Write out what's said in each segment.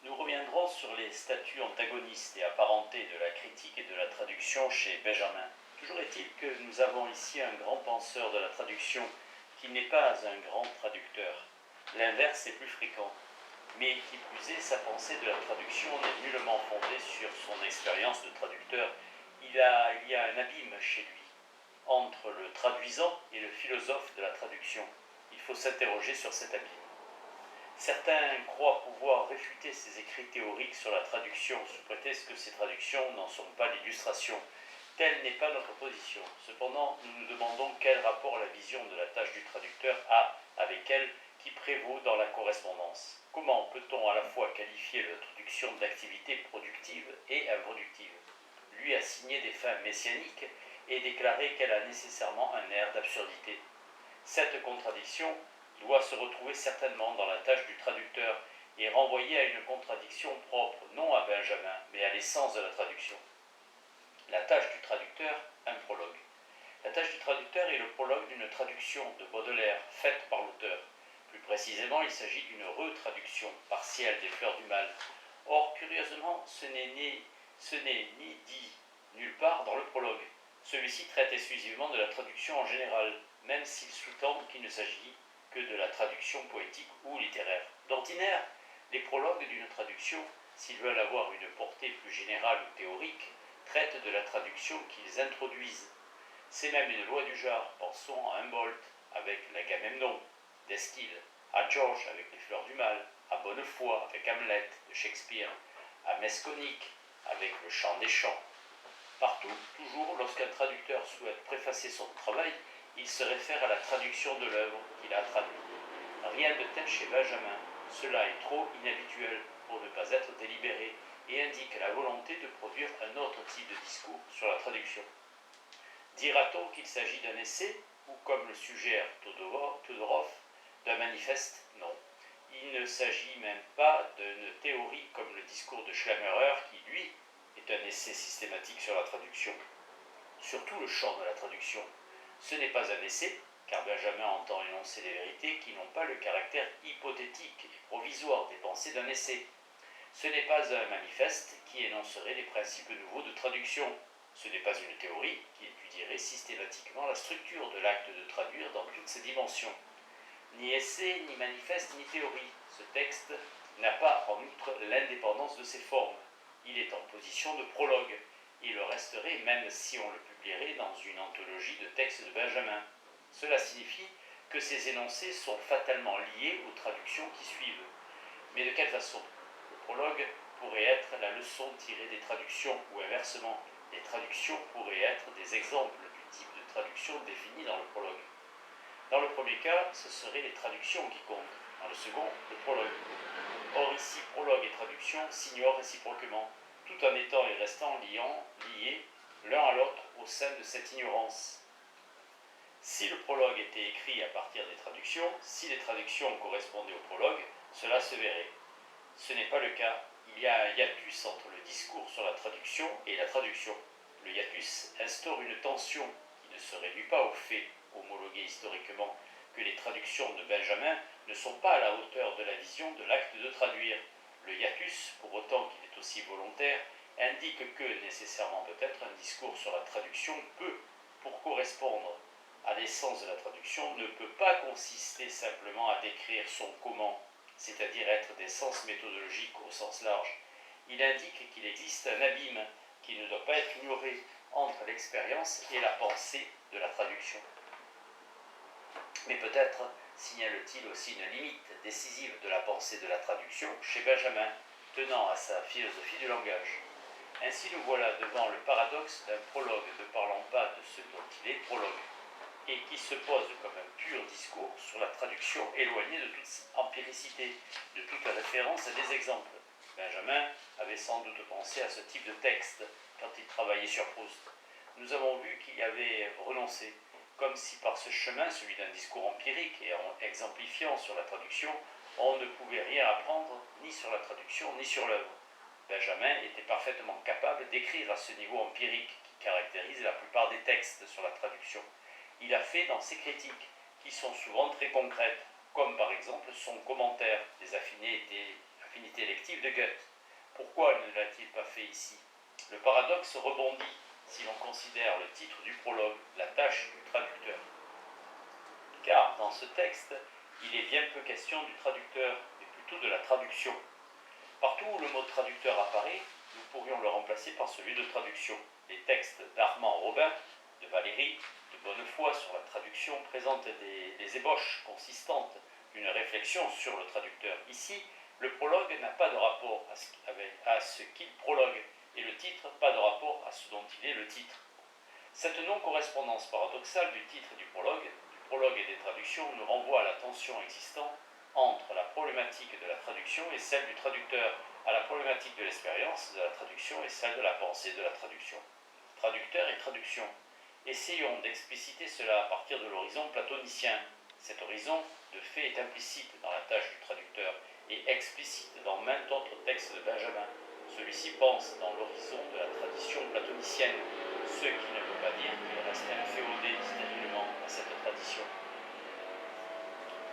Nous reviendrons sur les statuts antagonistes et apparentés de la critique et de la traduction chez Benjamin. Toujours est-il que nous avons ici un grand penseur de la traduction qui n'est pas un grand traducteur. L'inverse est plus fréquent. Mais qui plus est, sa pensée de la traduction n'est nullement fondée sur son expérience de traducteur. Il y a un abîme chez lui entre le traduisant et le philosophe de la traduction. Il faut s'interroger sur cet abîme. Certains croient pouvoir réfuter ces écrits théoriques sur la traduction sous prétexte que ces traductions n'en sont pas l'illustration. Telle n'est pas notre position. Cependant, nous nous demandons quel rapport la vision de la tâche du traducteur a avec elle qui prévaut dans la correspondance. Comment peut-on à la fois qualifier la traduction d'activité productive et improductive, lui assigner des fins messianiques et déclarer qu'elle a nécessairement un air d'absurdité? Cette contradiction doit se retrouver certainement dans la tâche du traducteur et renvoyer à une contradiction propre, non à Benjamin, mais à l'essence de la traduction. La tâche du traducteur, un prologue. La tâche du traducteur est le prologue d'une traduction de Baudelaire faite par l'auteur. Plus précisément, il s'agit d'une retraduction partielle des Fleurs du Mal. Or, curieusement, ce n'est ni dit nulle part dans le prologue. Celui-ci traite exclusivement de la traduction en général, même s'il sous-tend qu'il ne s'agit que de la traduction poétique ou littéraire. D'ordinaire, les prologues d'une traduction, s'ils veulent avoir une portée plus générale ou théorique, traitent de la traduction qu'ils introduisent. C'est même une loi du genre. Pensons à Humboldt avec l'Agamemnon d'Eschyle, à George avec les Fleurs du Mal, à Bonnefoy avec Hamlet de Shakespeare, à Mesconic avec le Chant des Chants. Partout, toujours, lorsqu'un traducteur souhaite préfacer son travail, il se réfère à la traduction de l'œuvre qu'il a traduite. Rien de tel chez Benjamin. Cela est trop inhabituel pour ne pas être délibéré et indique la volonté de produire un autre type de discours sur la traduction. Dira-t-on qu'il s'agit d'un essai ou, comme le suggère Todorov, d'un manifeste? Non. Il ne s'agit même pas d'une théorie comme le discours de Schlemmerer qui, lui, est un essai systématique sur la traduction. Surtout le champ de la traduction. Ce n'est pas un essai, car Benjamin entend énoncer des vérités qui n'ont pas le caractère hypothétique et provisoire des pensées d'un essai. Ce n'est pas un manifeste qui énoncerait les principes nouveaux de traduction. Ce n'est pas une théorie qui étudierait systématiquement la structure de l'acte de traduire dans toutes ses dimensions. Ni essai, ni manifeste, ni théorie. Ce texte n'a pas en outre l'indépendance de ses formes. Il est en position de prologue. Il le resterait même si on le publierait dans une anthologie de textes de Benjamin. Cela signifie que ces énoncés sont fatalement liés aux traductions qui suivent. Mais de quelle façon? Le prologue pourrait être la leçon tirée des traductions, ou inversement, les traductions pourraient être des exemples du type de traduction défini dans le prologue. Dans le premier cas, ce seraient les traductions qui comptent. Dans le second, le prologue. Or ici, prologue et traduction s'ignorent réciproquement, tout en étant et restant liés l'un à l'autre au sein de cette ignorance. Si le prologue était écrit à partir des traductions, si les traductions correspondaient au prologue, cela se verrait. Ce n'est pas le cas. Il y a un hiatus entre le discours sur la traduction et la traduction. Le hiatus instaure une tension qui ne se réduit pas au fait, homologué historiquement, que les traductions de Benjamin ne sont pas à la hauteur de la vision de l'acte de traduire. Le hiatus, pour autant qu'il est aussi volontaire, indique que, nécessairement peut-être, un discours sur la traduction peut, pour correspondre à l'essence de la traduction, ne peut pas consister simplement à décrire son comment, c'est-à-dire être des sens méthodologiques au sens large. Il indique qu'il existe un abîme qui ne doit pas être ignoré entre l'expérience et la pensée de la traduction. Mais peut-être signale-t-il aussi une limite décisive de la pensée de la traduction chez Benjamin, tenant à sa philosophie du langage. Ainsi nous voilà devant le paradoxe d'un prologue ne parlant pas de ce dont il est prologue, et qui se pose comme un pur discours sur la traduction éloignée de toute empiricité, de toute référence à des exemples. Benjamin avait sans doute pensé à ce type de texte quand il travaillait sur Proust. Nous avons vu qu'il y avait renoncé, comme si par ce chemin, celui d'un discours empirique et en exemplifiant sur la traduction, on ne pouvait rien apprendre ni sur la traduction ni sur l'œuvre. Benjamin était parfaitement capable d'écrire à ce niveau empirique qui caractérise la plupart des textes sur la traduction. Il a fait dans ses critiques, qui sont souvent très concrètes, comme par exemple son commentaire des affinités Finité élective de Goethe. Pourquoi ne l'a-t-il pas fait ici? Le paradoxe rebondit si l'on considère le titre du prologue, la tâche du traducteur. Car dans ce texte, il est bien peu question du traducteur, mais plutôt de la traduction. Partout où le mot traducteur apparaît, nous pourrions le remplacer par celui de traduction. Les textes d'Armand Robin, de Valéry, de Bonnefoy sur la traduction présentent des ébauches consistantes d'une réflexion sur le traducteur. Ici, le prologue n'a pas de rapport à ce qu'il prologue, et le titre pas de rapport à ce dont il est le titre. Cette non-correspondance paradoxale du titre et du prologue et des traductions nous renvoie à la tension existante entre la problématique de la traduction et celle du traducteur, à la problématique de l'expérience de la traduction et celle de la pensée de la traduction. Traducteur et traduction. Essayons d'expliciter cela à partir de l'horizon platonicien. Cet horizon, de fait, est implicite dans la tâche du traducteur et explicite dans maints autres textes de Benjamin. Celui-ci pense dans l'horizon de la tradition platonicienne, ce qui ne veut pas dire qu'il reste inféodé stérilement à cette tradition.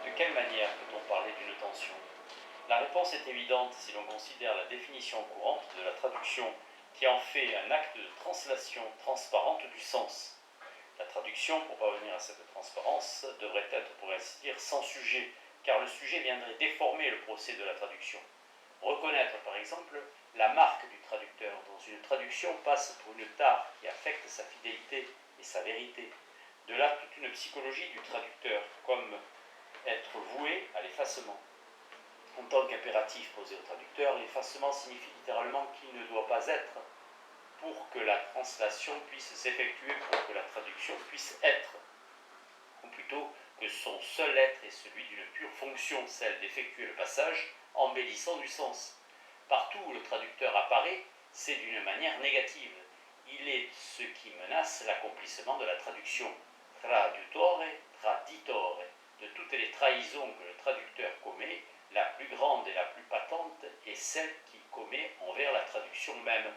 De quelle manière peut-on parler d'une tension? La réponse est évidente si l'on considère la définition courante de la traduction qui en fait un acte de translation transparente du sens. La traduction, pour parvenir à cette transparence, devrait être, pour ainsi dire, sans sujet, car le sujet viendrait déformer le procès de la traduction. Reconnaître, par exemple, la marque du traducteur dans une traduction passe pour une tare qui affecte sa fidélité et sa vérité. De là toute une psychologie du traducteur, comme être voué à l'effacement. En tant qu'impératif posé au traducteur, l'effacement signifie littéralement qu'il ne doit pas être pour que la translation puisse s'effectuer, pour que la traduction puisse être, ou plutôt que son seul être est celui d'une pure fonction, celle d'effectuer le passage embellissant du sens. Partout où le traducteur apparaît, c'est d'une manière négative. Il est ce qui menace l'accomplissement de la traduction. Traduttore, traditore. De toutes les trahisons que le traducteur commet, la plus grande et la plus patente est celle qu'il commet envers la traduction même.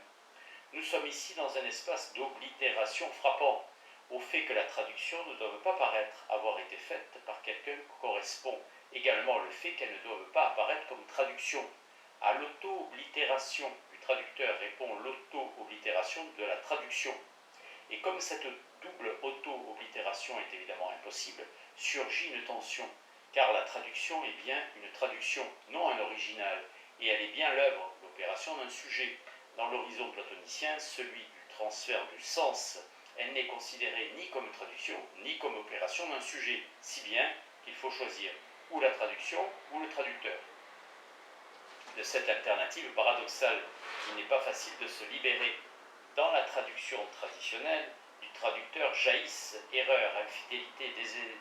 Nous sommes ici dans un espace d'oblitération frappant. Au fait que la traduction ne doive pas paraître avoir été faite par quelqu'un correspond également le fait qu'elle ne doive pas apparaître comme traduction. À l'auto-oblitération du traducteur répond l'auto-oblitération de la traduction. Et comme cette double auto-oblitération est évidemment impossible, surgit une tension, car la traduction est bien une traduction, non un original, et elle est bien l'œuvre, l'opération d'un sujet. Dans l'horizon platonicien, celui du transfert du sens, elle n'est considérée ni comme traduction, ni comme opération d'un sujet, si bien qu'il faut choisir ou la traduction ou le traducteur. De cette alternative paradoxale, il n'est pas facile de se libérer. Dans la traduction traditionnelle, du traducteur jaillissent erreur, infidélité,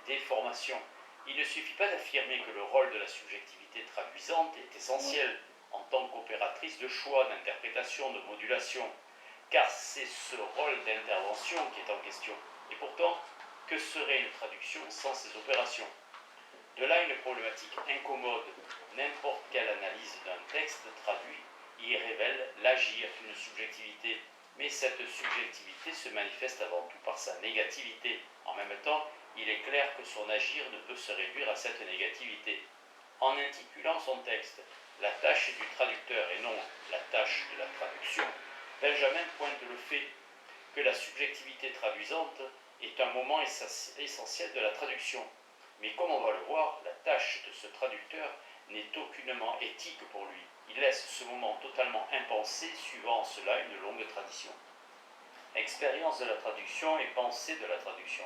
déformation. Il ne suffit pas d'affirmer que le rôle de la subjectivité traduisante est essentiel en tant qu'opératrice de choix, d'interprétation, de modulation, car c'est ce rôle d'intervention qui est en question. Et pourtant, que serait une traduction sans ces opérations? De là une problématique incommode. N'importe quelle analyse d'un texte traduit y révèle l'agir d'une subjectivité, mais cette subjectivité se manifeste avant tout par sa négativité. En même temps, il est clair que son agir ne peut se réduire à cette négativité. En intitulant son texte « La tâche du traducteur » et non « La tâche de la traduction », Benjamin pointe le fait que la subjectivité traduisante est un moment essentiel de la traduction. Mais comme on va le voir, la tâche de ce traducteur n'est aucunement éthique pour lui. Il laisse ce moment totalement impensé, suivant en cela une longue tradition. Expérience de la traduction et pensée de la traduction.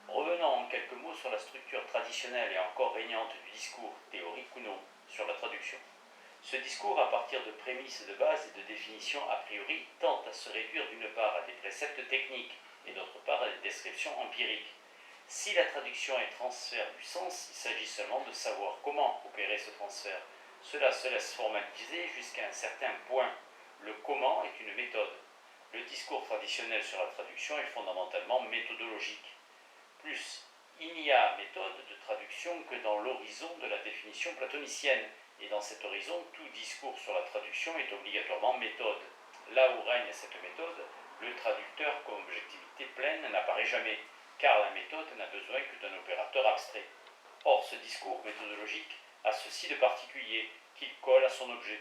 Revenons en quelques mots sur la structure traditionnelle et encore régnante du discours, théorique ou non, sur la traduction. Ce discours, à partir de prémices de base et de définitions a priori, tente à se réduire d'une part à des préceptes techniques et d'autre part à des descriptions empiriques. Si la traduction est transfert du sens, il s'agit seulement de savoir comment opérer ce transfert. Cela se laisse formaliser jusqu'à un certain point. Le comment est une méthode. Le discours traditionnel sur la traduction est fondamentalement méthodologique. Plus, il n'y a méthode de traduction que dans l'horizon de la définition platonicienne, et dans cet horizon, tout discours sur la traduction est obligatoirement méthode. Là où règne cette méthode, le traducteur comme objectivité pleine n'apparaît jamais, car la méthode n'a besoin que d'un opérateur abstrait. Or, ce discours méthodologique a ceci de particulier, qu'il colle à son objet.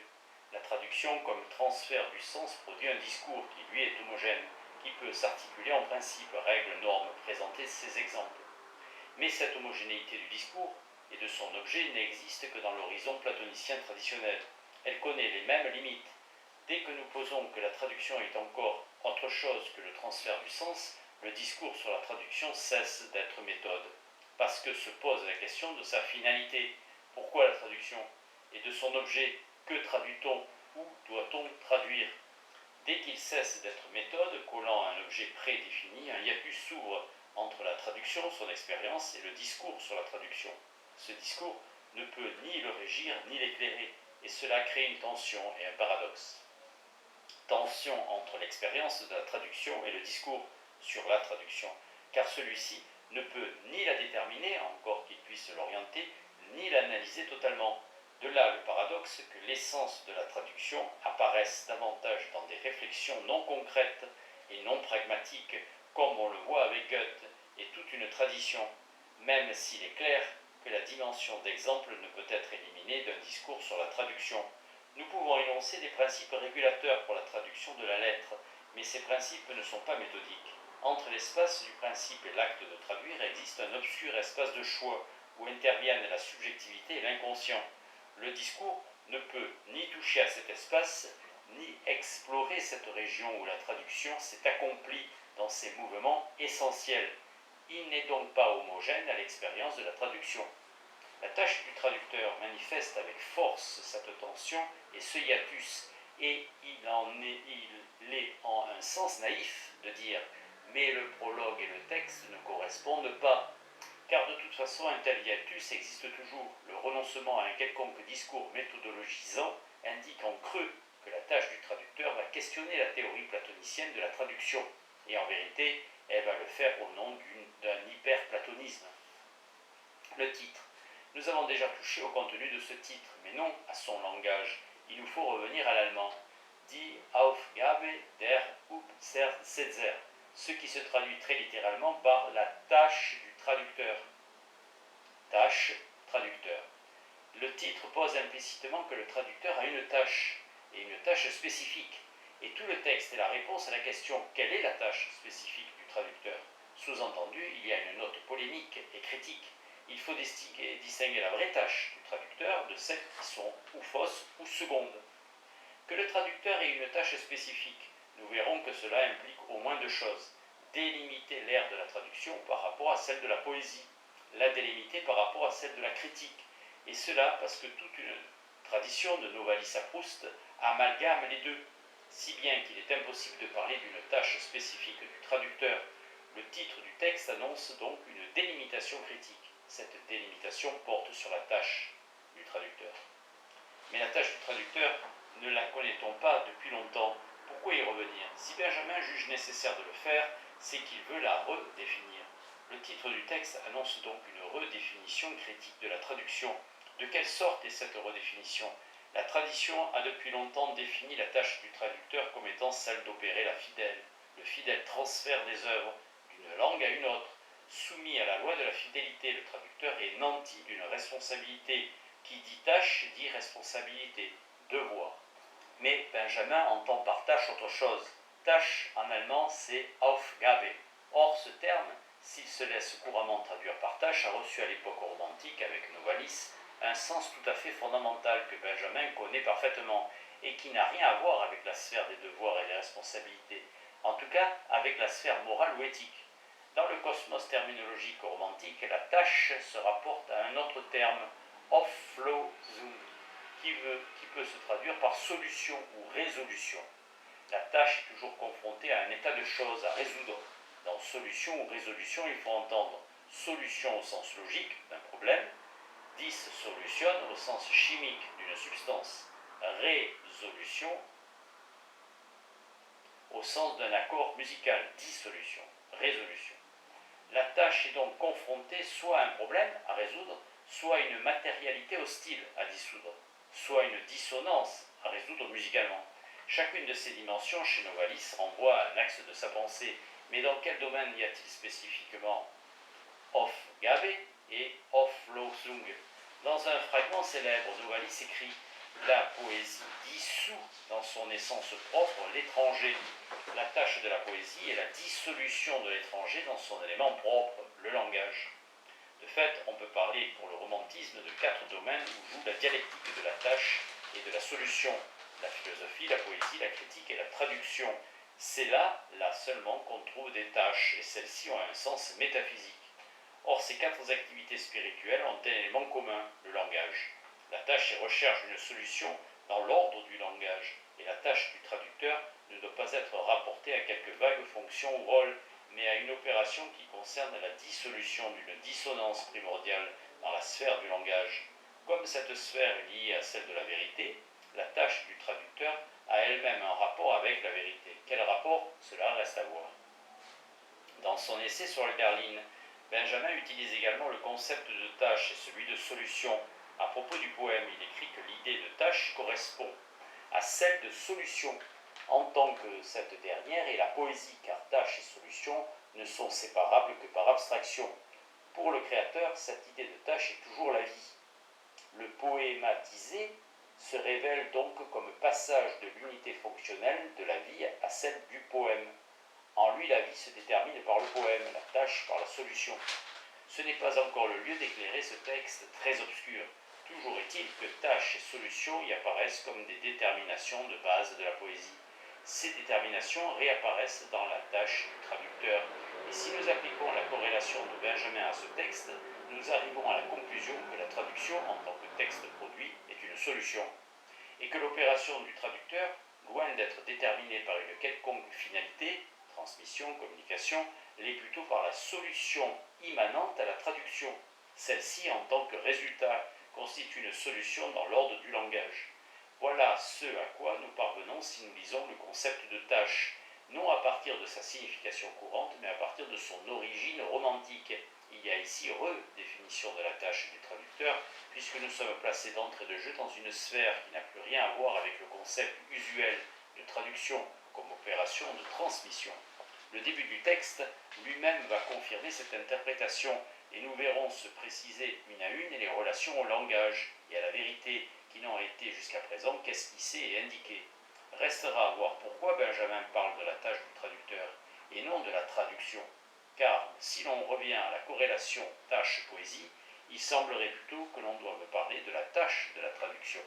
La traduction, comme transfert du sens, produit un discours qui, lui, est homogène, qui peut s'articuler en principes, règles, normes, présenter ces exemples. Mais cette homogénéité du discours et de son objet n'existe que dans l'horizon platonicien traditionnel. Elle connaît les mêmes limites. Dès que nous posons que la traduction est encore autre chose que le transfert du sens, le discours sur la traduction cesse d'être méthode, parce que se pose la question de sa finalité. Pourquoi la traduction? Et de son objet. Que traduit-on? Où doit-on traduire? Dès qu'il cesse d'être méthode, collant à un objet prédéfini, un hiatus s'ouvre entre la traduction, son expérience, et le discours sur la traduction. Ce discours ne peut ni le régir ni l'éclairer, et cela crée une tension et un paradoxe. Tension entre l'expérience de la traduction et le discours sur la traduction, car celui-ci ne peut ni la déterminer, encore qu'il puisse l'orienter, ni l'analyser totalement. De là le paradoxe que l'essence de la traduction apparaisse davantage dans des réflexions non concrètes et non pragmatiques, comme on le voit avec Goethe et toute une tradition, même s'il est clair que la dimension d'exemple ne peut être éliminée d'un discours sur la traduction. Nous pouvons énoncer des principes régulateurs pour la traduction de la lettre, mais ces principes ne sont pas méthodiques. Entre l'espace du principe et l'acte de traduire existe un obscur espace de choix où interviennent la subjectivité et l'inconscient. Le discours ne peut ni toucher à cet espace, ni explorer cette région où la traduction s'est accomplie dans ses mouvements essentiels. Il n'est donc pas homogène à l'expérience de la traduction. La tâche du traducteur manifeste avec force cette tension et ce hiatus, et il est en un sens naïf de dire « mais le prologue et le texte ne correspondent pas ». Car de toute façon, un tel hiatus existe toujours. Le renoncement à un quelconque discours méthodologisant indique en creux que la tâche du traducteur va questionner la théorie platonicienne de la traduction. Et en vérité, elle va le faire au nom d'un hyper-platonisme. Le titre. Nous avons déjà touché au contenu de ce titre, mais non à son langage. Il nous faut revenir à l'allemand. Die Aufgabe der Übersetzer, ce qui se traduit très littéralement par la tâche du traducteur. Tâche, traducteur. Le titre pose implicitement que le traducteur a une tâche, et une tâche spécifique. Et tout le texte est la réponse à la question « Quelle est la tâche spécifique du traducteur ?» Sous-entendu, il y a une note polémique et critique. Il faut distinguer la vraie tâche du traducteur de celles qui sont ou fausses ou secondes. Que le traducteur ait une tâche spécifique, nous verrons que cela implique au moins deux choses. Délimiter l'ère de la traduction par rapport à celle de la poésie, la délimiter par rapport à celle de la critique, et cela parce que toute une tradition de Novalis à Proust amalgame les deux, si bien qu'il est impossible de parler d'une tâche spécifique du traducteur. Le titre du texte annonce donc une délimitation critique. Cette délimitation porte sur la tâche du traducteur. Mais la tâche du traducteur, ne la connaît-on pas depuis longtemps? Pourquoi y revenir? Si Benjamin juge nécessaire de le faire, c'est qu'il veut la redéfinir. Le titre du texte annonce donc une redéfinition critique de la traduction. De quelle sorte est cette redéfinition? La tradition a depuis longtemps défini la tâche du traducteur comme étant celle d'opérer le fidèle transfert des œuvres d'une langue à une autre. Soumis à la loi de la fidélité, le traducteur est nanti d'une responsabilité. Qui dit tâche dit responsabilité, devoir. Mais Benjamin entend par tâche autre chose. Tâche en allemand c'est Aufgabe. Or ce terme, s'il se laisse couramment traduire par tâche, a reçu à l'époque romantique avec Novalis un sens tout à fait fondamental que Benjamin connaît parfaitement et qui n'a rien à voir avec la sphère des devoirs et des responsabilités, en tout cas avec la sphère morale ou éthique. Dans le cosmos terminologique romantique, la tâche se rapporte à un autre terme, Auflösung, qui peut se traduire par solution ou résolution. La tâche est toujours confrontée à un état de choses à résoudre. Dans solution ou résolution, il faut entendre solution au sens logique d'un problème, dissolution au sens chimique d'une substance, résolution au sens d'un accord musical, dissolution, résolution. La tâche est donc confrontée soit à un problème à résoudre, soit à une matérialité hostile à dissoudre, soit à une dissonance à résoudre musicalement. Chacune de ces dimensions chez Novalis renvoie à un axe de sa pensée, mais dans quel domaine y a-t-il spécifiquement Aufgabe et Auflösung? Dans un fragment célèbre, Novalis écrit La poésie dissout dans son essence propre l'étranger. La tâche de la poésie est la dissolution de l'étranger dans son élément propre, le langage. De fait, on peut parler pour le romantisme de 4 domaines où joue la dialectique de la tâche et de la solution: la philosophie, la poésie, la critique et la traduction. C'est là seulement qu'on trouve des tâches, et celles-ci ont un sens métaphysique. Or, ces 4 activités spirituelles ont un élément commun, le langage. La tâche est recherche d'une solution dans l'ordre du langage, et la tâche du traducteur ne doit pas être rapportée à quelque vague fonction ou rôle, mais à une opération qui concerne la dissolution d'une dissonance primordiale dans la sphère du langage. Comme cette sphère est liée à celle de la vérité, la tâche du traducteur a elle-même un rapport avec la vérité. Quel rapport? Cela reste à voir. Dans son essai sur le Berlin, Benjamin utilise également le concept de tâche et celui de solution. À propos du poème, il écrit que l'idée de tâche correspond à celle de solution, en tant que cette dernière est la poésie, car tâche et solution ne sont séparables que par abstraction. Pour le créateur, cette idée de tâche est toujours la vie. Le poématisé se révèle donc comme passage de l'unité fonctionnelle de la vie à celle du poème. En lui, la vie se détermine par le poème, la tâche par la solution. Ce n'est pas encore le lieu d'éclairer ce texte très obscur. Toujours est-il que tâche et solution y apparaissent comme des déterminations de base de la poésie. Ces déterminations réapparaissent dans la tâche du traducteur. Et si nous appliquons la corrélation de Benjamin à ce texte, nous arrivons à la conclusion que la traduction, en tant que texte produit, est une solution. Et que l'opération du traducteur, loin d'être déterminée par une quelconque finalité, transmission, communication, l'est plutôt par la solution immanente à la traduction. Celle-ci, en tant que résultat, constitue une solution dans l'ordre du langage. Voilà ce à quoi nous parvenons si nous lisons le concept de tâche, non à partir de sa signification courante, mais à partir de son origine romantique. Il y a ici redéfinition de la tâche du traducteur, puisque nous sommes placés d'entrée de jeu dans une sphère qui n'a plus rien à voir avec le concept usuel de traduction comme opération de transmission. Le début du texte lui-même va confirmer cette interprétation, et nous verrons se préciser une à une les relations au langage et à la vérité qui n'ont été jusqu'à présent qu'esquissées et indiquées. Restera à voir pourquoi Benjamin parle de la tâche du traducteur et non de la traduction, car si l'on revient à la corrélation tâche-poésie, il semblerait plutôt que l'on doive parler de la tâche de la traduction.